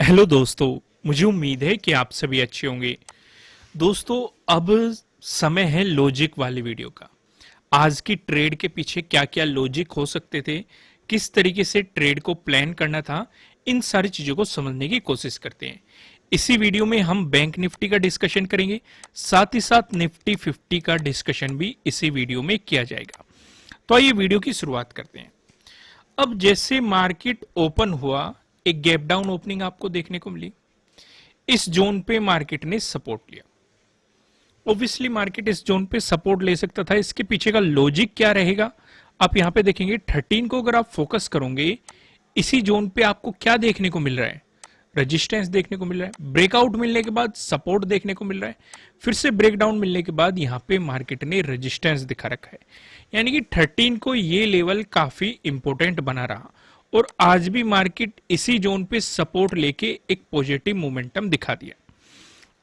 Hello दोस्तों। मुझे उम्मीद है कि आप सभी अच्छे होंगे। दोस्तों, अब समय है लॉजिक वाली वीडियो का। आज की ट्रेड के पीछे क्या क्या लॉजिक हो सकते थे, किस तरीके से ट्रेड को प्लान करना था, इन सारी चीजों को समझने की कोशिश करते हैं। इसी वीडियो में हम बैंक निफ्टी का डिस्कशन करेंगे, साथ ही साथ निफ्टी 50 का डिस्कशन भी इसी वीडियो में किया जाएगा। तो आइए वीडियो की शुरुआत करते हैं। अब जैसे मार्केट ओपन हुआ, एक गैप डाउन ओपनिंग आपको देखने को मिली। इस जोन पे मार्केट ने सपोर्ट लिया। ऑब्वियसली मार्केट इस जोन पे सपोर्ट ले सकता था। इसके पीछे का लॉजिक क्या रहेगा, आप यहां पे देखेंगे 13 को अगर आप फोकस करोगे, इसी जोन पे आपको क्या देखने को मिल रहा है, रेजिस्टेंस देखने को मिल रहा है। ब्रेकआउट मिलने के बाद सपोर्ट देखने को मिल रहा है, फिर से ब्रेकडाउन मिलने के बाद यहां पे मार्केट ने रेजिस्टेंस दिखा रखा है। यानी कि 13 को ये लेवल काफी इंपॉर्टेंट बना रहा और आज भी मार्केट इसी जोन पे सपोर्ट लेके एक पॉजिटिव मोमेंटम दिखा दिया।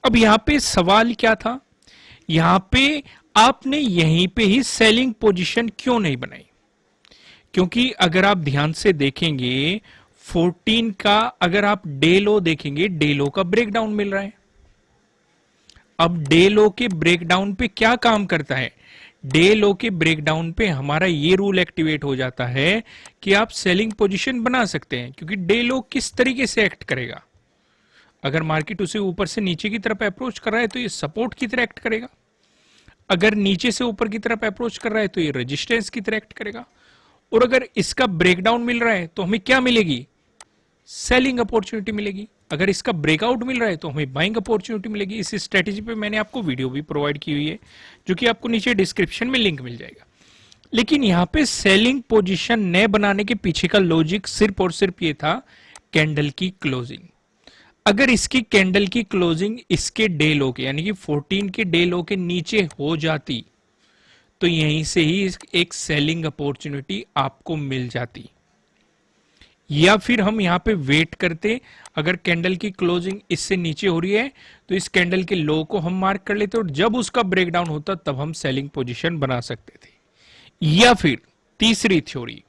अब यहां पे सवाल क्या था, यहां पे आपने यहीं पे ही सेलिंग पोजीशन क्यों नहीं बनाई? क्योंकि अगर आप ध्यान से देखेंगे 14 का अगर आप डे लो देखेंगे, डे लो का ब्रेकडाउन मिल रहा है। अब डे लो के ब्रेकडाउन पे क्या काम करता है? डे लो के ब्रेकडाउन पे हमारा ये रूल एक्टिवेट हो जाता है कि आप सेलिंग पोजीशन बना सकते हैं। क्योंकि डे लो किस तरीके से एक्ट करेगा, अगर मार्केट उसे ऊपर से नीचे की तरफ अप्रोच कर रहा है तो ये सपोर्ट की तरह एक्ट करेगा, अगर नीचे से ऊपर की तरफ अप्रोच कर रहा है तो ये रेजिस्टेंस की तरह एक्ट करेगा, और अगर इसका ब्रेकडाउन मिल रहा है तो हमें क्या मिलेगी? सेलिंग अपॉर्चुनिटी मिलेगी। अगर इसका ब्रेकआउट मिल रहा है तो हमें बाइंग अपॉर्चुनिटी मिलेगी। इस स्ट्रेटेजी पे मैंने आपको वीडियो भी प्रोवाइड की हुई है, जो कि आपको नीचे डिस्क्रिप्शन में लिंक मिल जाएगा। लेकिन यहां पे सेलिंग पोजीशन न बनाने के पीछे का लॉजिक सिर्फ और सिर्फ ये था, कैंडल की क्लोजिंग। अगर इसकी कैंडल की क्लोजिंग इसके डे लो के यानी कि 14 के डे लो के नीचे हो जाती तो यहीं से ही एक सेलिंग अपॉर्चुनिटी आपको मिल जाती, या फिर हम यहां पे वेट करते। अगर कैंडल की क्लोजिंग इससे नीचे हो रही है तो इस कैंडल के लो को हम मार्क कर लेते और जब उसका ब्रेकडाउन होता तब हम सेलिंग पोजीशन बना सकते थे। या फिर तीसरी थ्योरी,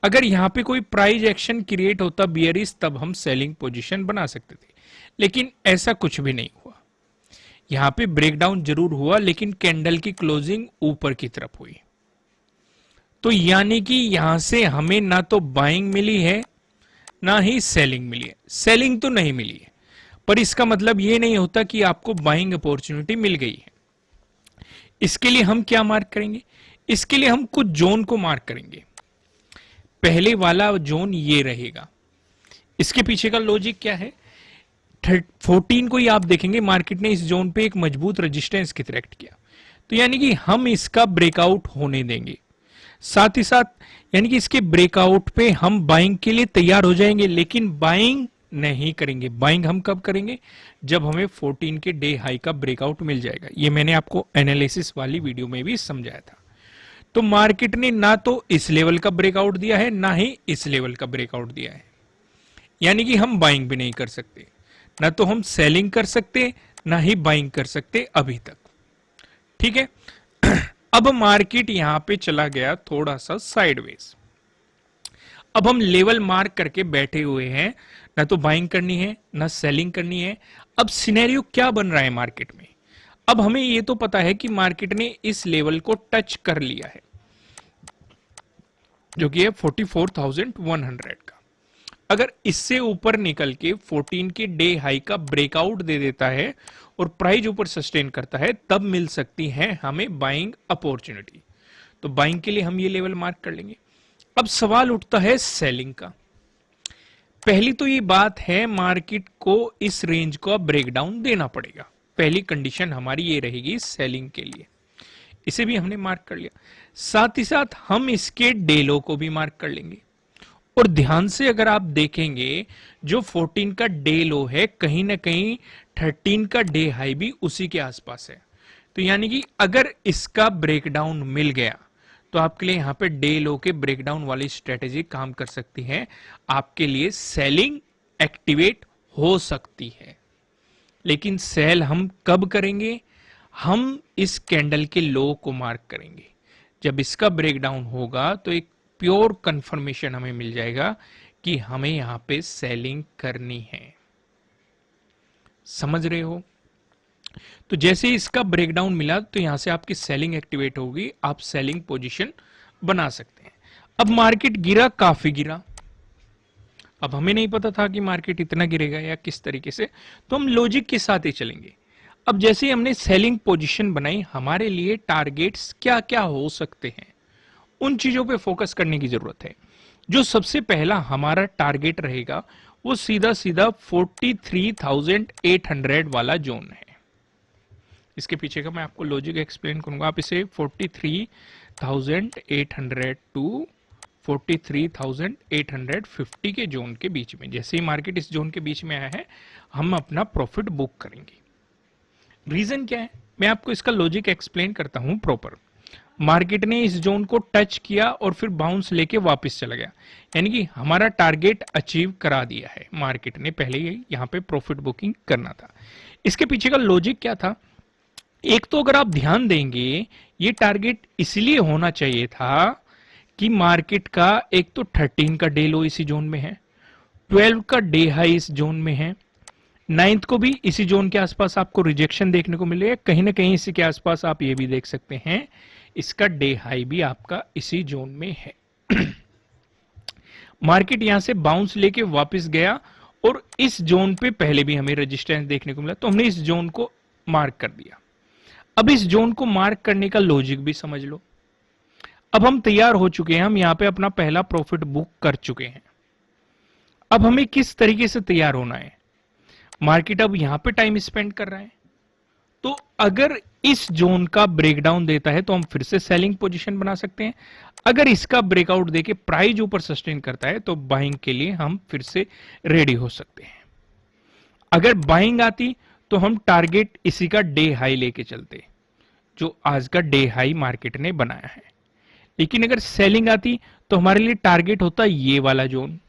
अगर यहां पे कोई प्राइस एक्शन क्रिएट होता बियरिश, तब हम सेलिंग पोजीशन बना सकते थे। लेकिन ऐसा कुछ भी नहीं हुआ। यहां पे ब्रेकडाउन जरूर हुआ लेकिन कैंडल की क्लोजिंग ऊपर की तरफ हुई। तो यानी कि यहां से हमें ना तो बाइंग मिली है ना ही सेलिंग मिली है। सेलिंग तो नहीं मिली है, पर इसका मतलब यह नहीं होता कि आपको बाइंग अपॉर्चुनिटी मिल गई है। इसके लिए हम क्या मार्क करेंगे? इसके लिए हम कुछ जोन को मार्क करेंगे। पहले वाला जोन ये रहेगा। इसके पीछे का लॉजिक क्या है? 14 को ही आप देखेंगे मार्केट ने इस जोन पे एक मजबूत रेजिस्टेंस की तरह एक्ट किया, तो यानी कि हम इसका ब्रेकआउट होने देंगे। साथ ही साथ यानी कि इसके ब्रेकआउट पे हम बाइंग के लिए तैयार हो जाएंगे, लेकिन बाइंग नहीं करेंगे। बाइंग हम कब करेंगे? जब हमें 14 के डे हाई का ब्रेकआउट मिल जाएगा। ये मैंने आपको एनालिसिस वाली वीडियो में भी समझाया था। तो मार्केट ने ना तो इस लेवल का ब्रेकआउट दिया है ना ही इस लेवल का ब्रेकआउट दिया है, यानी कि हम बाइंग भी नहीं कर सकते, ना तो हम सेलिंग कर सकते ना ही बाइंग कर सकते अभी तक। ठीक है। अब मार्केट यहां पे चला गया थोड़ा सा साइडवेज। अब हम लेवल मार्क करके बैठे हुए हैं, ना तो बाइंग करनी है ना सेलिंग करनी है। अब सिनेरियो क्या बन रहा है मार्केट में? अब हमें यह तो पता है कि मार्केट ने इस लेवल को टच कर लिया है, जो कि है 44,100 का। अगर इससे ऊपर निकल के 14 के डे हाई का ब्रेकआउट दे देता है और प्राइस ऊपर सस्टेन करता है, तब मिल सकती है हमें बाइंग अपॉर्चुनिटी। तो बाइंग के लिए हम ये लेवल मार्क कर लेंगे। अब सवाल उठता है सेलिंग का। पहली तो ये बात है, मार्केट को इस रेंज को ब्रेकडाउन देना पड़ेगा। पहली कंडीशन हमारी ये रहेगी सेलिंग के लिए। इसे भी हमने मार्क कर लिया। साथ ही साथ हम इसके डेलो को भी मार्क कर लेंगे। और ध्यान से अगर आप देखेंगे, जो 14 का डे लो है कहीं ना कहीं 13 का डे हाई भी उसी के आसपास है। तो यानी कि अगर इसका ब्रेकडाउन मिल गया तो आपके लिए यहां पे डे लो के ब्रेकडाउन वाली स्ट्रेटेजी काम कर सकती है। आपके लिए सेलिंग एक्टिवेट हो सकती है। लेकिन सेल हम कब करेंगे? हम इस कैंडल के लो को मार्क करेंगे। जब इसका ब्रेकडाउन होगा तो एक प्योर कंफर्मेशन हमें मिल जाएगा कि हमें यहां पे सेलिंग करनी है। समझ रहे हो? तो जैसे इसका ब्रेकडाउन मिला तो यहां से आपकी सेलिंग एक्टिवेट होगी, आप सेलिंग पोजीशन बना सकते हैं। अब मार्केट गिरा, काफी गिरा। अब हमें नहीं पता था कि मार्केट इतना गिरेगा या किस तरीके से, तो हम लॉजिक के साथ ही चलेंगे। अब जैसे ही हमने सेलिंग पोजीशन बनाई, हमारे लिए टारगेट्स क्या क्या हो सकते हैं, उन चीजों पे फोकस करने की जरूरत है। जो सबसे पहला हमारा टारगेट रहेगा वो सीधा सीधा 43,800 वाला जोन है। इसके पीछे का मैं आपको लॉजिक एक्सप्लेन करूंगा। आप इसे 43,800 टू 43,850 के जोन के बीच में, जैसे ही मार्केट इस जोन के बीच में आया है, हम अपना प्रॉफिट बुक करेंगे। रीजन क्या है, मैं आपको इसका लॉजिक एक्सप्लेन करता हूं प्रॉपर। मार्केट ने इस जोन को टच किया और फिर बाउंस लेके वापस चला गया, यानी कि हमारा टारगेट अचीव करा दिया है मार्केट ने। पहले ही यहां पे प्रॉफिट बुकिंग करना था। इसके पीछे का लॉजिक क्या था? एक तो अगर आप ध्यान देंगे, ये टारगेट इसलिए होना चाहिए था कि मार्केट का एक तो 13 का डे लो इसी जोन में है, 12 का डे हाई इस जोन में है, 9th को भी इसी जोन के आसपास आपको रिजेक्शन देखने को मिलेगा, कहीं ना कहीं इसी के आसपास आप ये भी देख सकते हैं इसका डे हाई भी आपका इसी जोन में है। मार्केट यहां से बाउंस लेके वापस गया और इस जोन पे पहले भी हमें रेजिस्टेंस देखने को मिला, तो हमने इस जोन को मार्क कर दिया। अब इस जोन को मार्क करने का लॉजिक भी समझ लो। अब हम तैयार हो चुके हैं, हम यहां पे अपना पहला प्रॉफिट बुक कर चुके हैं। अब हमें किस तरीके से तैयार होना है? मार्केट अब यहां पे टाइम स्पेंड कर रहा है, तो अगर इस जोन का ब्रेकडाउन देता है तो हम फिर से सेलिंग पोजीशन बना सकते हैं। अगर इसका ब्रेकआउट देके प्राइस ऊपर सस्टेन करता है तो बाइंग के लिए हम फिर से रेडी हो सकते हैं। अगर बाइंग आती तो हम टारगेट इसी का डे हाई लेके चलते, जो आज का डे हाई मार्केट ने बनाया है। लेकिन अगर सेलिंग आती तो हमारे लिए टारगेट होता ये वाला जोन,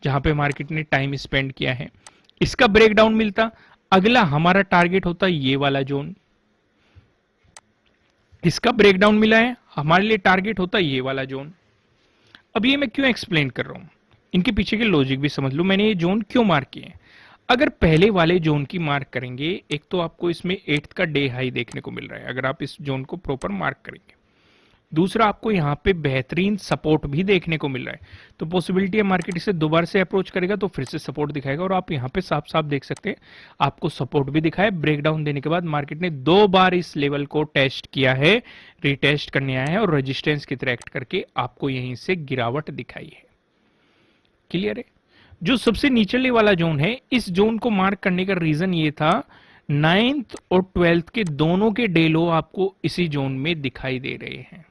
जहां पे मार्केट ने टाइम स्पेंड किया है। इसका ब्रेकडाउन मिलता, अगला हमारा टारगेट होता ये वाला जोन। इसका ब्रेकडाउन मिला है, हमारे लिए टारगेट होता ये वाला जोन। अब ये मैं क्यों एक्सप्लेन कर रहा हूं, इनके पीछे के लॉजिक भी समझ लो, मैंने ये जोन क्यों मार्क किए हैं। अगर पहले वाले जोन की मार्क करेंगे, एक तो आपको इसमें 8th का डे हाई देखने को मिल रहा है, अगर आप इस जोन को प्रॉपर मार्क करेंगे। दूसरा, आपको यहां पे बेहतरीन सपोर्ट भी देखने को मिल रहा है, तो पॉसिबिलिटी है मार्केट इसे दोबारा से अप्रोच करेगा तो फिर से सपोर्ट दिखाएगा। और आप यहां पे साफ साफ देख सकते हैं, आपको सपोर्ट भी दिखाया। ब्रेकडाउन देने के बाद मार्केट ने 2 बार इस लेवल को टेस्ट किया है, रिटेस्ट करने आया है और रेजिस्टेंस की तरह एक्ट करके आपको यहीं से गिरावट दिखाई है। क्लियर है? जो सबसे निचले वाला जोन है, इस जोन को मार्क करने का रीजन ये था, 9th और 12th के दोनों के डे लो आपको इसी जोन में दिखाई दे रहे हैं।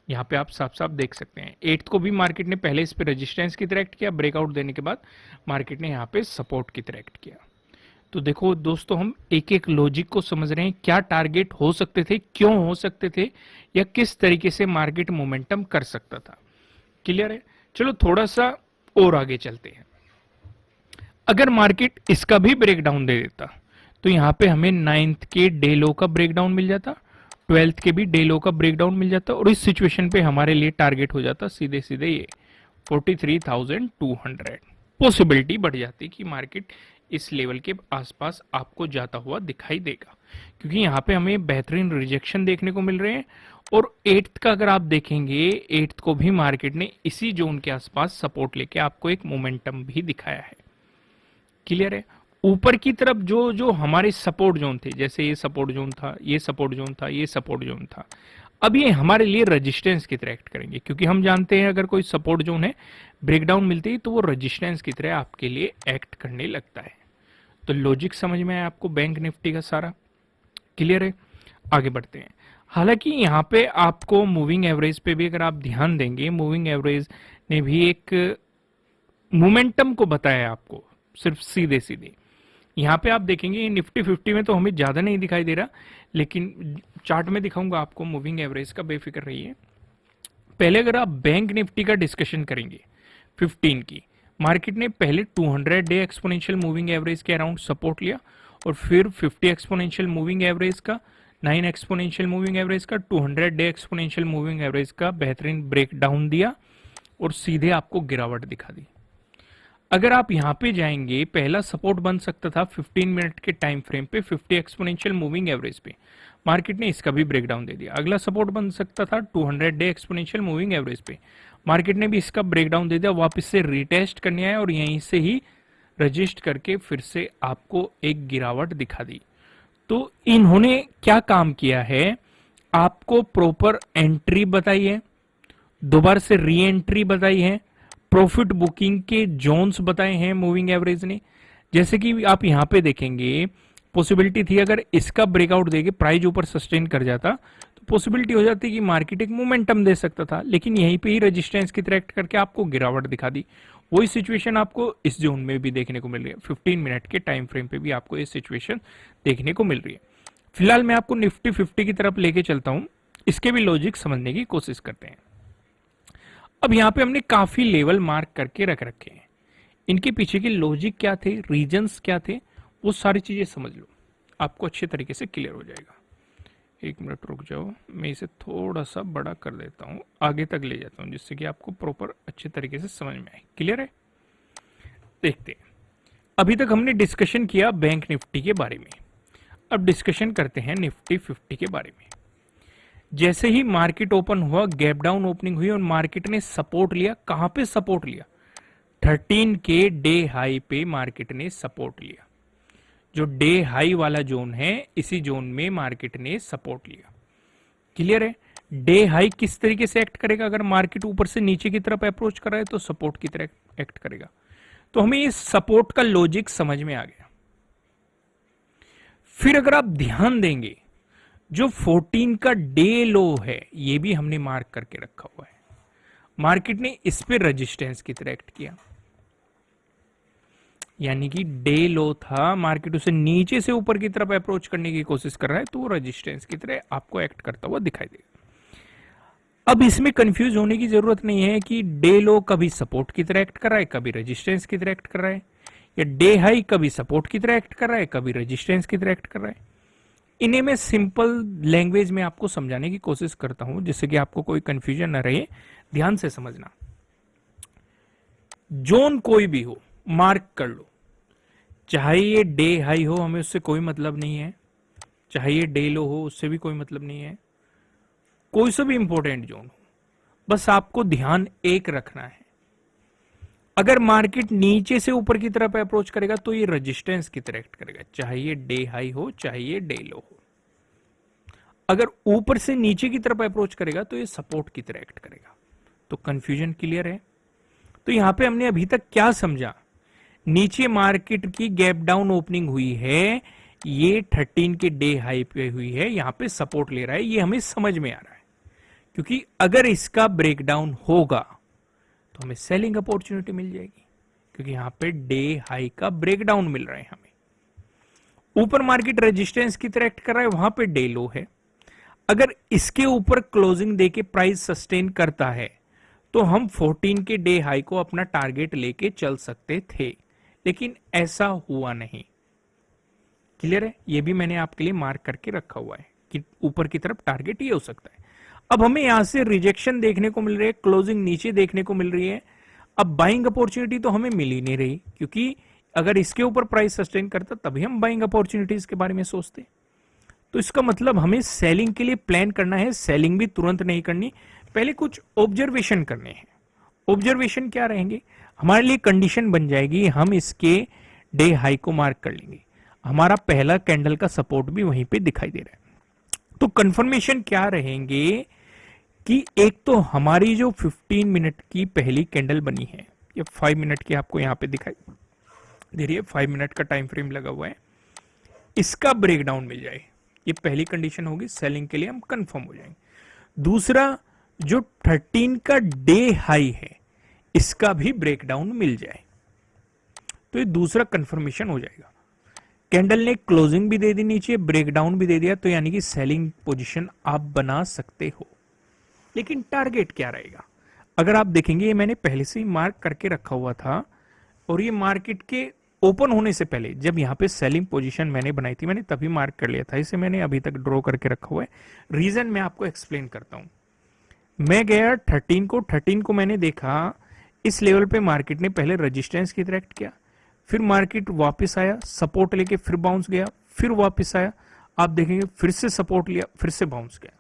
यहां पे आप साफ साफ देख सकते हैं। 8th को भी मार्केट ने पहले इस पे रेजिस्टेंस की तरह एक्ट किया, ब्रेकआउट देने के बाद मार्केट ने यहां पे सपोर्ट की तरह एक्ट किया। तो देखो दोस्तों, हम एक एक लॉजिक को समझ रहे हैं, क्या टारगेट हो सकते थे, क्यों हो सकते थे, या किस तरीके से मार्केट मोमेंटम कर सकता था। क्लियर है? चलो थोड़ा सा और आगे चलते हैं। अगर मार्केट इसका भी ब्रेकडाउन दे देता तो यहां पे हमें 9th के डे लो का ब्रेकडाउन मिल जाता, 12th के भी डे लो का ब्रेकडाउन मिल जाता, और इस सिचुएशन पे हमारे लिए टारगेट हो जाता सीधे सीधे ये 43,200। पॉसिबिलिटी बढ़ जाती कि मार्केट इस लेवल के आसपास आपको जाता हुआ दिखाई देगा, क्योंकि यहाँ पे हमें बेहतरीन रिजेक्शन देखने को मिल रहे हैं। और 8th का अगर आप देखेंगे, 8th को भी मार्केट ने इसी जोन के आसपास सपोर्ट लेके आपको एक मोमेंटम भी दिखाया है। क्लियर है? ऊपर की तरफ जो जो हमारे सपोर्ट जोन थे, जैसे ये सपोर्ट जोन था, ये सपोर्ट जोन था, ये सपोर्ट जोन था, अब ये हमारे लिए रेजिस्टेंस की तरह एक्ट करेंगे, क्योंकि हम जानते हैं अगर कोई सपोर्ट जोन है, ब्रेकडाउन मिलते ही तो वो रेजिस्टेंस की तरह आपके लिए एक्ट करने लगता है। तो लॉजिक समझ में आया आपको बैंक निफ्टी का सारा? क्लियर है? आगे बढ़ते हैं। हालांकि यहाँ पे आपको मूविंग एवरेज पे भी अगर आप ध्यान देंगे, मूविंग एवरेज ने भी एक मोमेंटम को बताया आपको, सिर्फ सीधे सीधे। यहाँ पे आप देखेंगे निफ्टी 50 में तो हमें ज्यादा नहीं दिखाई दे रहा, लेकिन चार्ट में दिखाऊंगा आपको मूविंग एवरेज का, बेफिक्र रहिए। पहले अगर आप बैंक निफ्टी का डिस्कशन करेंगे 15 की, मार्केट ने पहले 200 डे एक्सपोनेंशियल मूविंग एवरेज के अराउंड सपोर्ट लिया, और फिर 50 एक्सपोनेंशियल मूविंग एवरेज का, 9 एक्सपोनेंशियल मूविंग एवरेज का, 200 डे एक्सपोनेंशियल मूविंग एवरेज का बेहतरीन ब्रेक डाउन दिया और सीधे आपको गिरावट दिखा दी। अगर आप यहां पे जाएंगे, पहला सपोर्ट बन सकता था 15 मिनट के टाइम फ्रेम पे 50 एक्सपोनेंशियल मूविंग एवरेज पे, मार्केट ने इसका भी ब्रेकडाउन दे दिया। अगला सपोर्ट बन सकता था 200 डे एक्सपोनेंशियल मूविंग एवरेज पे, मार्केट ने भी इसका ब्रेकडाउन दे दिया। वापस से रिटेस्ट करने आया और यहीं से ही रजिस्ट करके फिर से आपको एक गिरावट दिखा दी। तो इन्होंने क्या काम किया है, आपको प्रॉपर एंट्री बताई है, दोबारा से री एंट्री बताई है, प्रॉफिट बुकिंग के जोन्स बताए हैं मूविंग एवरेज ने। जैसे कि आप यहां पे देखेंगे, पॉसिबिलिटी थी अगर इसका ब्रेकआउट देके प्राइस ऊपर सस्टेन कर जाता तो पॉसिबिलिटी हो जाती कि मार्केट एक मोमेंटम दे सकता था, लेकिन यहीं पे ही रेजिस्टेंस की तरह एक्ट करके आपको गिरावट दिखा दी। वही सिचुएशन आपको इस जोन में भी देखने को मिल रही है, 15 मिनट के टाइम फ्रेम पे भी आपको ये सिचुएशन देखने को मिल रही है। फिलहाल मैं आपको निफ्टी 50 की तरफ लेके चलता हूं, इसके भी लॉजिक समझने की कोशिश करते हैं। अब यहां पे हमने काफी लेवल मार्क करके रख रखे हैं, इनके पीछे के लॉजिक क्या थे, रीजंस क्या थे, वो सारी चीजें समझ लो, आपको अच्छे तरीके से क्लियर हो जाएगा। एक मिनट रुक जाओ, मैं इसे थोड़ा सा बड़ा कर देता हूं, आगे तक ले जाता हूं जिससे कि आपको प्रॉपर अच्छे तरीके से समझ में आए। क्लियर है? देखते हैं। अभी तक हमने डिस्कशन किया बैंक निफ्टी के बारे में, अब डिस्कशन करते हैं निफ्टी 50 के बारे में। जैसे ही मार्केट ओपन हुआ, गैप डाउन ओपनिंग हुई और मार्केट ने सपोर्ट लिया। कहां पे सपोर्ट लिया? 13 के डे हाई पे मार्केट ने सपोर्ट लिया। जो डे हाई वाला जोन है, इसी जोन में मार्केट ने सपोर्ट लिया। क्लियर है? डे हाई किस तरीके से एक्ट करेगा? अगर मार्केट ऊपर से नीचे की तरफ अप्रोच कर रहा है तो सपोर्ट की तरह एक्ट करेगा। तो हमें इस सपोर्ट का लॉजिक समझ में आ गया। फिर अगर आप ध्यान देंगे, जो 14 का डे लो है ये भी हमने मार्क करके रखा हुआ है। मार्केट ने इस पे रेजिस्टेंस की तरह एक्ट किया, यानी कि डे लो था, मार्केट उसे नीचे से ऊपर की तरफ अप्रोच करने की कोशिश कर रहा है, तो वो रेजिस्टेंस की तरह आपको एक्ट करता हुआ दिखाई देगा। अब इसमें कंफ्यूज होने की जरूरत नहीं है कि डे लो कभी सपोर्ट की तरह एक्ट कर रहा है, कभी रेजिस्टेंस की तरह एक्ट कर रहा है, या डे हाई कभी सपोर्ट की तरह एक्ट कर रहा है, कभी रेजिस्टेंस की तरह एक्ट कर रहा है। इन्हें मैं सिंपल लैंग्वेज में आपको समझाने की कोशिश करता हूं जिससे कि आपको कोई कंफ्यूजन ना रहे। ध्यान से समझना, जोन कोई भी हो मार्क कर लो, चाहे ये डे हाई हो हमें उससे कोई मतलब नहीं है, चाहे ये डे लो हो उससे भी कोई मतलब नहीं है, कोई सा भी इंपॉर्टेंट जोन हो, बस आपको ध्यान एक रखना है। अगर मार्केट नीचे से ऊपर की तरफ अप्रोच करेगा तो ये रेजिस्टेंस की तरह एक्ट करेगा, चाहे ये डे हाई हो चाहे ये डे लो हो। अगर ऊपर से नीचे की तरफ अप्रोच करेगा तो ये सपोर्ट की तरह एक्ट करेगा। तो कंफ्यूजन क्लियर है? तो यहां पे हमने अभी तक क्या समझा, नीचे मार्केट की गैप डाउन ओपनिंग हुई है, ये 13 के डे हाई पे हुई है, यहां पे सपोर्ट ले रहा है, ये हमें समझ में आ रहा है। क्योंकि अगर इसका ब्रेकडाउन होगा तो हमें सेलिंग अपॉर्चुनिटी मिल जाएगी, क्योंकि यहां पे डे हाई का ब्रेकडाउन मिल रहा है हमें। ऊपर मार्केट रेजिस्टेंस की तरह एक्ट कर रहा है, वहां पे डे लो है। अगर इसके ऊपर क्लोजिंग देके प्राइस सस्टेन करता है तो हम 14 के डे हाई को अपना टारगेट लेके चल सकते थे, लेकिन ऐसा हुआ नहीं। क्लियर है? ये भी मैंने आपके लिए मार्क करके रखा हुआ है कि ऊपर की तरफ टारगेट ये हो सकता है। अब हमें यहां से रिजेक्शन देखने को मिल रही है, क्लोजिंग नीचे देखने को मिल रही है। अब बाइंग अपॉर्चुनिटी तो हमें मिल ही नहीं रही, क्योंकि अगर इसके ऊपर प्राइस सस्टेन करता तभी हम बाइंग अपॉर्चुनिटीज के बारे में सोचते। तो इसका मतलब हमें सेलिंग के लिए प्लान करना है, सेलिंग भी तुरंत नहीं करनी, पहले कुछ ऑब्जर्वेशन करने हैं। ऑब्जर्वेशन क्या रहेंगे? हमारे लिए कंडीशन बन जाएगी, हम इसके डे हाई को मार्क कर लेंगे, हमारा पहला कैंडल का सपोर्ट भी वहीं पे दिखाई दे रहा है। तो कंफर्मेशन क्या रहेंगे कि एक तो हमारी जो 15 मिनट की पहली कैंडल बनी है, ये 5 मिनट की आपको यहां पे दिखाई दे रही है, 5 मिनट का टाइम फ्रेम लगा हुआ है, इसका ब्रेकडाउन मिल जाए, ये पहली कंडीशन होगी, सेलिंग के लिए हम कंफर्म हो जाएंगे। दूसरा, जो 13 का डे हाई है इसका भी ब्रेकडाउन मिल जाए, तो ये दूसरा कंफर्मेशन हो जाएगा। कैंडल ने क्लोजिंग भी दे दी नीचे, ब्रेकडाउन भी दे दिया, तो यानी कि सेलिंग पोजीशन आप बना सकते हो। लेकिन टारगेट क्या रहेगा? अगर आप देखेंगे, ये मैंने पहले से ही मार्क करके रखा हुआ था, और ये मार्केट के ओपन होने से पहले जब यहां पे सेलिंग पोजीशन मैंने बनाई थी, मैंने तभी मार्क कर लिया था, इसे मैंने अभी तक ड्रॉ करके रखा हुआ है। रीजन मैं आपको एक्सप्लेन करता हूं। मैं गया 13 को मैंने देखा इस लेवल पे मार्केट ने पहले रेजिस्टेंस की तरह एक्ट किया, फिर मार्केट वापस आया, सपोर्ट लेके फिर बाउंस गया, फिर वापस आया, आप देखेंगे फिर से सपोर्ट लिया, फिर से बाउंस गया।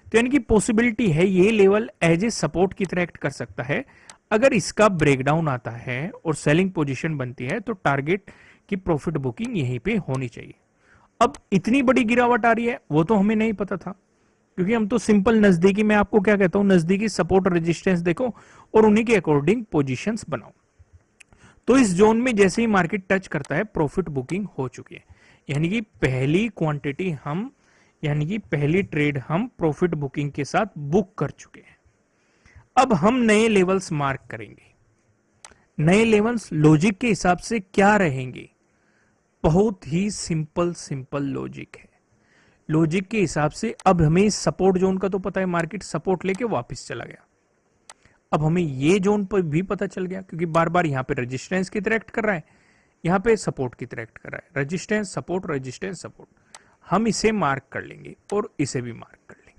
तो यानी कि पॉसिबिलिटी है ये लेवल एज ए सपोर्ट की तरह एक्ट कर सकता है। अगर इसका ब्रेकडाउन आता है और सेलिंग पोजीशन बनती है तो टारगेट की प्रॉफिट बुकिंग यहीं पे होनी चाहिए। अब इतनी बड़ी गिरावट आ रही है वो तो हमें नहीं पता था, क्योंकि हम तो सिंपल नजदीकी, मैं आपको क्या कहता हूं, नजदीकी सपोर्ट रेजिस्टेंस देखो और उन्हीं के अकॉर्डिंग पोजीशंस बनाओ। तो इस जोन में जैसे ही मार्केट टच करता है प्रॉफिट बुकिंग हो चुकी है, यानी कि पहली क्वांटिटी हम, यानी कि पहली ट्रेड हम प्रॉफिट बुकिंग के साथ बुक कर चुके हैं। अब हम नए लेवल्स मार्क करेंगे। नए लेवल्स लॉजिक के हिसाब से क्या रहेंगे? बहुत ही सिंपल लॉजिक है। लॉजिक के हिसाब से अब हमें सपोर्ट जोन का तो पता है, मार्केट सपोर्ट लेके वापस चला गया। अब हमें ये जोन पर भी पता चल गया, क्योंकि बार बार यहां पे रेजिस्टेंस की तरह एक्ट कर रहा है, यहां पे सपोर्ट की तरह एक्ट कर रहा है, रेजिस्टेंस सपोर्ट रेजिस्टेंस सपोर्ट। हम इसे मार्क कर लेंगे और इसे भी मार्क कर लेंगे।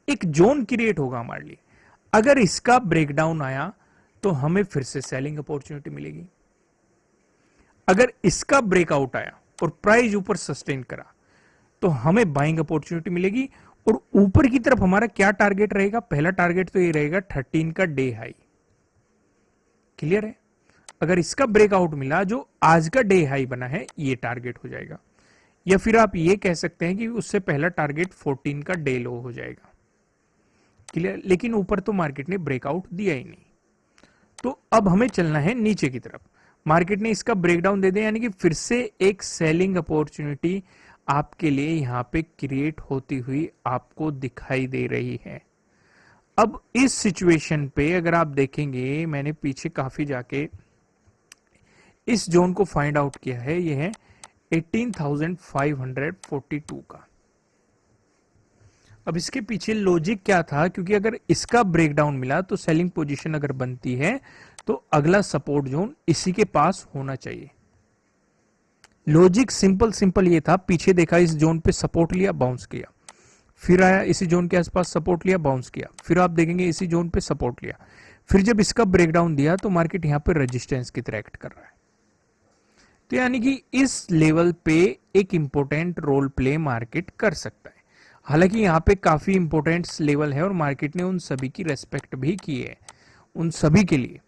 एक जोन क्रिएट होगा हमारे लिए। अगर इसका ब्रेकडाउन आया तो हमें फिर से सेलिंग अपॉर्चुनिटी मिलेगी। अगर इसका ब्रेकआउट आया और प्राइस ऊपर सस्टेन करा तो हमें बाइंग अपॉर्चुनिटी मिलेगी। और ऊपर की तरफ हमारा क्या टारगेट रहेगा? पहला टारगेट तो ये रहेगा 13 का डे हाई। क्लियर है? अगर इसका ब्रेकआउट मिला, जो आज का डे हाई बना है, ये टारगेट हो जाएगा। या फिर आप ये कह सकते हैं कि उससे पहला टारगेट 14 का डे लो हो जाएगा। क्लियर? लेकिन ऊपर तो मार्केट ने ब्रेकआउट दिया ही नहीं, तो अब हमें चलना है नीचे की तरफ। मार्केट ने इसका ब्रेकडाउन दे दिया, यानी कि फिर से एक सेलिंग अपॉर्चुनिटी आपके लिए यहां पे क्रिएट होती हुई आपको दिखाई दे रही है। अब इस सिचुएशन पे अगर आप देखेंगे, मैंने पीछे काफी जाके इस जोन को फाइंड आउट किया है, ये है 18,542 का। अब इसके पीछे लॉजिक क्या था? क्योंकि अगर इसका ब्रेकडाउन मिला तो सेलिंग पोजीशन अगर बनती है तो अगला सपोर्ट जोन इसी के पास होना चाहिए। लॉजिक सिंपल ये था। पीछे देखा, इस जोन पे सपोर्ट लिया, बाउंस किया, फिर आया इसी जोन के आसपास सपोर्ट लिया, बाउंस किया, फिर आप देखेंगे इसी जोन पे सपोर्ट लिया, फिर जब इसका ब्रेकडाउन दिया तो मार्केट यहां पे रेजिस्टेंस की तरह एक्ट कर रहा है। तो यानी कि इस लेवल पे एक इंपॉर्टेंट रोल प्ले मार्केट कर सकता है। हालांकि यहाँ पे काफी इंपॉर्टेंट लेवल है और मार्केट ने उन सभी की रेस्पेक्ट भी की है, उन सभी के लिए।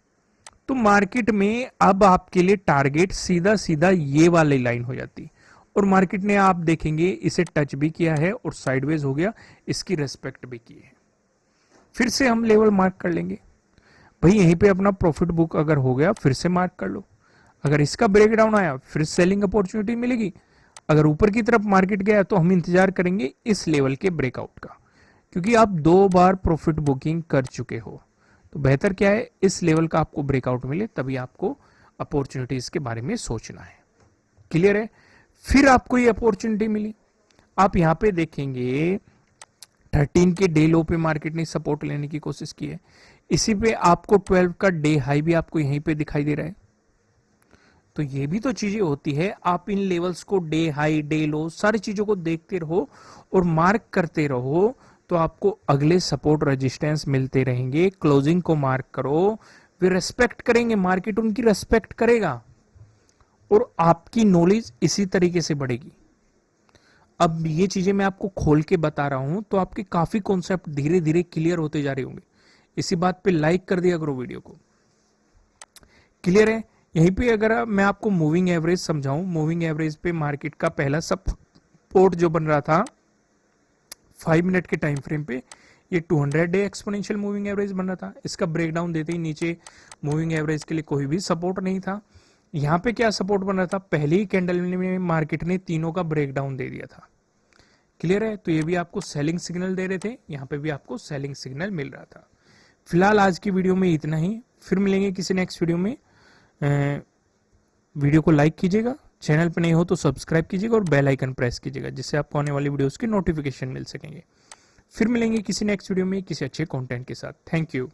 तो मार्केट में अब आपके लिए टारगेट सीधा ये वाली लाइन हो जाती, और मार्केट ने, आप देखेंगे, इसे टच भी किया है और साइडवेज हो गया, इसकी रेस्पेक्ट भी की है। फिर से हम लेवल मार्क कर लेंगे भाई, यहीं पे अपना प्रॉफिट बुक अगर हो गया फिर से मार्क कर लो। अगर इसका ब्रेकडाउन आया फिर सेलिंग अपॉर्चुनिटी मिलेगी। अगर ऊपर की तरफ मार्केट गया तो हम इंतजार करेंगे इस लेवल के ब्रेकआउट का, क्योंकि आप 2 बार प्रॉफिट बुकिंग कर चुके हो। तो बेहतर क्या है, इस लेवल का आपको ब्रेकआउट मिले, तभी आपको अपॉर्चुनिटीज के बारे में सोचना है। क्लियर है? फिर आपको ये अपॉर्चुनिटी मिली, आप यहां पे देखेंगे 13 के डे लो पे मार्केट ने सपोर्ट लेने की कोशिश की है। इसी पे आपको 12 का डे हाई भी आपको यहीं पे दिखाई दे रहा है। तो ये भी तो चीजें होती है, आप इन लेवल्स को, डे हाई डे लो, सारी चीजों को देखते रहो और मार्क करते रहो, तो आपको अगले सपोर्ट रेजिस्टेंस मिलते रहेंगे। क्लोजिंग को मार्क करो, वे रेस्पेक्ट करेंगे, मार्केट उनकी रेस्पेक्ट करेगा और आपकी नॉलेज इसी तरीके से बढ़ेगी। अब ये चीजें मैं आपको खोल के बता रहा हूं तो आपके काफी कॉन्सेप्ट धीरे धीरे क्लियर होते जा रहे होंगे। इसी बात पे लाइक कर दिया करो वीडियो को। क्लियर है? यहीं पे अगर मैं आपको मूविंग एवरेज समझाऊं, मूविंग एवरेज पे मार्केट का पहला सपोर्ट जो बन रहा था 5 मिनट के टाइम फ्रेम पे, ये 200 डे एक्सपोनेंशियल मूविंग एवरेज बन रहा था। इसका ब्रेकडाउन देते ही नीचे मूविंग एवरेज के लिए कोई भी सपोर्ट नहीं था। यहाँ पे क्या सपोर्ट बन रहा था? पहली ही कैंडल में मार्केट ने तीनों का ब्रेकडाउन दे दिया था। क्लियर है? तो ये भी आपको सेलिंग सिग्नल दे रहे थे, यहाँ पे भी आपको सेलिंग सिग्नल मिल रहा था। फिलहाल आज की वीडियो में इतना ही, फिर मिलेंगे किसी नेक्स्ट वीडियो में। वीडियो को लाइक कीजिएगा, चैनल पर नहीं हो तो सब्सक्राइब कीजिएगा और बेल आइकन प्रेस कीजिएगा, जिससे आपको आने वाली वीडियोस के नोटिफिकेशन मिल सकेंगे। फिर मिलेंगे किसी नेक्स्ट वीडियो में किसी अच्छे कंटेंट के साथ। Thank you.